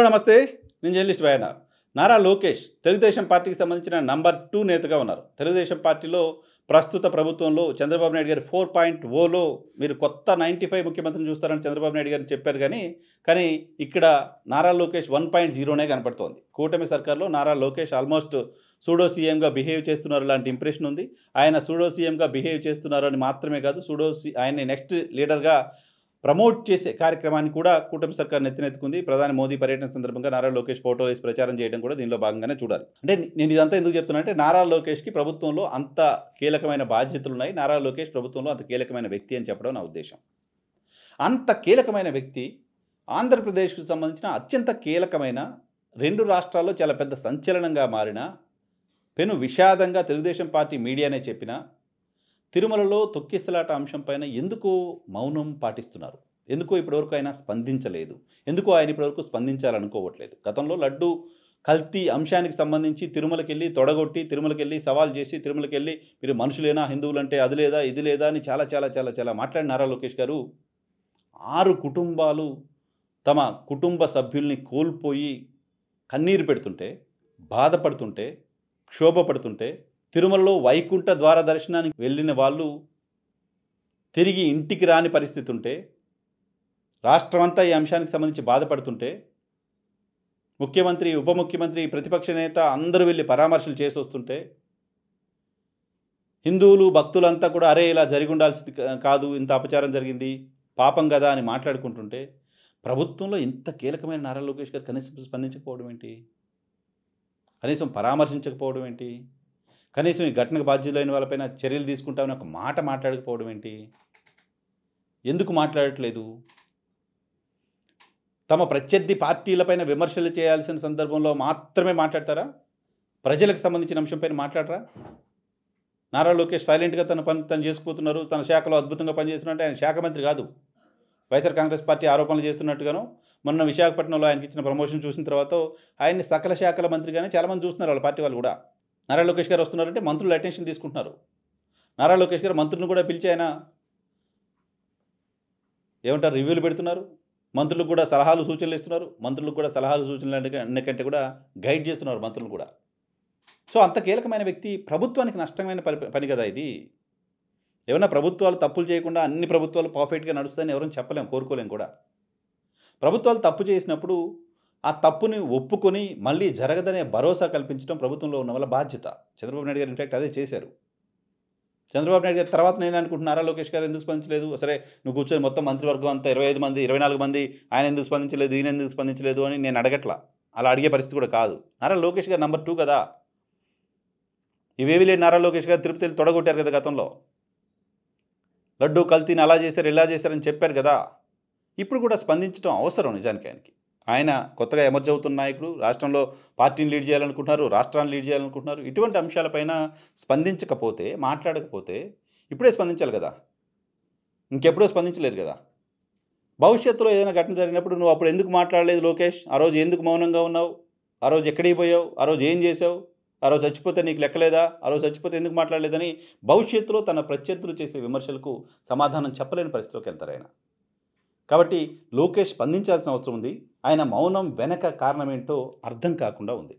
Hello నమస్తే. నేను journalist వేయన. Nara Lokesh Telugu Desam పార్టీకి సంబంధించిన నంబర్ 2 నేతగా ఉన్నారు. తెలుగుదేశం పార్టీలో ప్రస్తుత ప్రభుత్వంలో చంద్రబాబు నాయుడు గారి 4.0లో మీరు కొత్త 95 ముఖ్యమంత్రిని చూస్తారని చంద్రబాబు నాయుడు గారు చెప్పారు కానీ ఇక్కడ నారా లోకేష్ 1.0నే కనపడుతోంది. కూటమి సర్కార్‌లో నారా లోకేష్ ఆల్మోస్ట్ సూడో సీఎంగా బిహేవ్ చేస్తున్నారు లాంటి ఇంప్రెషన్ ఉంది. ఆయన సూడో సీఎంగా బిహేవ్ చేస్తున్నారు అని మాత్రమే కాదు, ఆయన్ని నెక్స్ట్ లీడర్‌గా ప్రమోట్ చేసే కార్యక్రమాన్ని కూడా కూటమి సర్కార్ నెత్తినెత్తుకుంది. ప్రధాని మోదీ పర్యటన సందర్భంగా నారా లోకేష్ ఫోటో వేసి ప్రచారం చేయడం కూడా దీనిలో భాగంగానే చూడాలి. అంటే నేను ఇదంతా ఎందుకు చెప్తున్నానంటే, నారా లోకేష్‌కి ప్రభుత్వంలో అంత కీలకమైన బాధ్యతలున్నాయి. నారా లోకేష్ ప్రభుత్వంలో అంత కీలకమైన వ్యక్తి అని చెప్పడం నా ఉద్దేశ్యం. అంత కీలకమైన వ్యక్తి ఆంధ్రప్రదేశ్‌కు సంబంధించిన అత్యంత కీలకమైన 2 రాష్ట్రాల్లో చాలా పెద్ద సంచలనంగా మారిన, పెను విషాదంగా తెలుగుదేశం పార్టీ మీడియానే చెప్పిన తిరుమలలో తొక్కిసలాట అంశం పైన ఎందుకు మౌనం పాటిస్తున్నారు? ఎందుకో ఇప్పటివరకు ఆయన స్పందించలేదు? ఎందుకో ఆయన ఇప్పటివరకు స్పందించాలనుకోవట్లేదు? గతంలో లడ్డు కల్తీ అంశానికి సంబంధించి తిరుమలకెళ్ళి తొడగొట్టి, తిరుమలకెళ్ళి సవాల్ చేసి, తిరుమలకెళ్ళి మీరు మనుషులేనా, హిందువులంటే అది లేదా, ఇది లేదా అని చాలా మాట్లాడిన నారా లోకేష్ గారు 6 కుటుంబాలు తమ కుటుంబ సభ్యుల్ని కోల్పోయి కన్నీరు పెడుతుంటే, బాధపడుతుంటే, క్షోభపడుతుంటే, తిరుమలలో వైకుంఠ ద్వార దర్శనానికి వెళ్ళిన వాళ్ళు తిరిగి ఇంటికి రాని పరిస్థితి ఉంటే, రాష్ట్రమంతా ఈ అంశానికి సంబంధించి బాధపడుతుంటే, ముఖ్యమంత్రి, ఉప ముఖ్యమంత్రి, ప్రతిపక్ష నేత అందరూ వెళ్ళి పరామర్శలు చేసొస్తుంటే, హిందువులు భక్తులంతా కూడా అరే ఇలా జరిగి ఉండాల్సింది కాదు, ఇంత అపచారం జరిగింది, పాపం కదా అని మాట్లాడుకుంటుంటే, ప్రభుత్వంలో ఇంత కీలకమైన నారా లోకేష్ గారు కనీసం స్పందించకపోవడం ఏంటి? కనీసం పరామర్శించకపోవడం ఏంటి? కనీసం ఈ ఘటనకు బాధ్యులైన వాళ్ళపైన చర్యలు తీసుకుంటామని ఒక మాట మాట్లాడకపోవడం ఏంటి? ఎందుకు మాట్లాడట్లేదు? తమ ప్రత్యర్థి పార్టీలపైన విమర్శలు చేయాల్సిన సందర్భంలో మాత్రమే మాట్లాడతారా? ప్రజలకు సంబంధించిన అంశంపైన మాట్లాడరా? నారా లోకేష్ సైలెంట్‌గా తన పని తను చేసుకుపోతున్నారు. తన శాఖలో అద్భుతంగా పనిచేస్తున్నారంటే ఆయన శాఖ మంత్రి కాదు. వైఎస్ఆర్ కాంగ్రెస్ పార్టీ ఆరోపణలు చేస్తున్నట్టుగాను, మొన్న విశాఖపట్నంలో ఆయనకి ఇచ్చిన ప్రమోషన్ చూసిన తర్వాత ఆయన్ని సకల శాఖల మంత్రిగానే చాలామంది చూస్తున్నారు వాళ్ళ పార్టీ వాళ్ళు కూడా. నారా లోకేష్ గారు వస్తున్నారంటే మంత్రులు అటెన్షన్ తీసుకుంటున్నారు. నారా లోకేష్ గారు మంత్రులను కూడా పిలిచి ఆయన ఏమంటారు రివ్యూలు పెడుతున్నారు. మంత్రులకు కూడా సలహాలు సూచనలు ఇస్తున్నారు. మంత్రులకు కూడా సలహాలు సూచనలు అన్నికంటే కూడా గైడ్ చేస్తున్నారు మంత్రులు కూడా. సో అంత కీలకమైన వ్యక్తి ప్రభుత్వానికి నష్టమైన పని కదా ఇది. ఏమన్నా ప్రభుత్వాలు తప్పులు చేయకుండా అన్ని ప్రభుత్వాలు పర్ఫెక్ట్‌గా నడుస్తాయని ఎవరైనా చెప్పలేం, కోరుకోలేం కూడా. ప్రభుత్వాలు తప్పు చేసినప్పుడు ఆ తప్పుని ఒప్పుకొని మళ్ళీ జరగదనే భరోసా కల్పించడం ప్రభుత్వంలో ఉన్న వాళ్ళ బాధ్యత. చంద్రబాబు నాయుడు గారు ఇన్‌ఫాక్ట్ అదే చేశారు. చంద్రబాబు నాయుడు గారు తర్వాత నేను అనుకుంటున్నా నారా లోకేష్ గారు ఎందుకు స్పందించలేదు? సరే నువ్వు కూర్చొని మొత్తం మంత్రివర్గం అంతా 25 మంది, 24 మంది ఆయన ఎందుకు స్పందించలేదు, ఈయన ఎందుకు స్పందించలేదు అని నేను అడగట్లా. అలా అడిగే పరిస్థితి కూడా కాదు. నారా లోకేష్ గారు నంబర్ 2 కదా! ఇవేవీ లేని నారా లోకేష్ గారు తిరుపతిలో తొడగొట్టారు కదా గతంలో. లడ్డూ కల్తీని అలా చేశారు, ఇలా చేశారని చెప్పారు కదా! ఇప్పుడు కూడా స్పందించడం అవసరం నిజానికి ఆయనకి. ఆయన కొత్తగా ఎమర్జ్ అవుతున్న నాయకుడు, రాష్ట్రంలో పార్టీని లీడ్ చేయాలనుకుంటున్నారు, రాష్ట్రాన్ని లీడ్ చేయాలనుకుంటున్నారు. ఇటువంటి అంశాలపైన స్పందించకపోతే, మాట్లాడకపోతే ఇప్పుడే స్పందించాలి కదా! ఇంకెప్పుడూ స్పందించలేరు కదా! భవిష్యత్తులో ఏదైనా ఘటన జరిగినప్పుడు నువ్వు అప్పుడు ఎందుకు మాట్లాడలేదు లోకేష్? ఆ రోజు ఎందుకు మౌనంగా ఉన్నావు? ఆ రోజు ఎక్కడికి పోయావు? ఆ రోజు ఏం చేశావు? ఆ రోజు చచ్చిపోతే నీకు లెక్కలేదా? ఆ రోజు చచ్చిపోతే ఎందుకు మాట్లాడలేదని భవిష్యత్తులో తన ప్రత్యర్థులు చేసే విమర్శలకు సమాధానం చెప్పలేని పరిస్థితిలోకి వెళ్తారాయన. కాబట్టి లోకేష్ స్పందించాల్సిన అవసరం ఉంది. ఆయన మౌనం వెనక కారణమేంటో అర్థం కాకుండా ఉంది.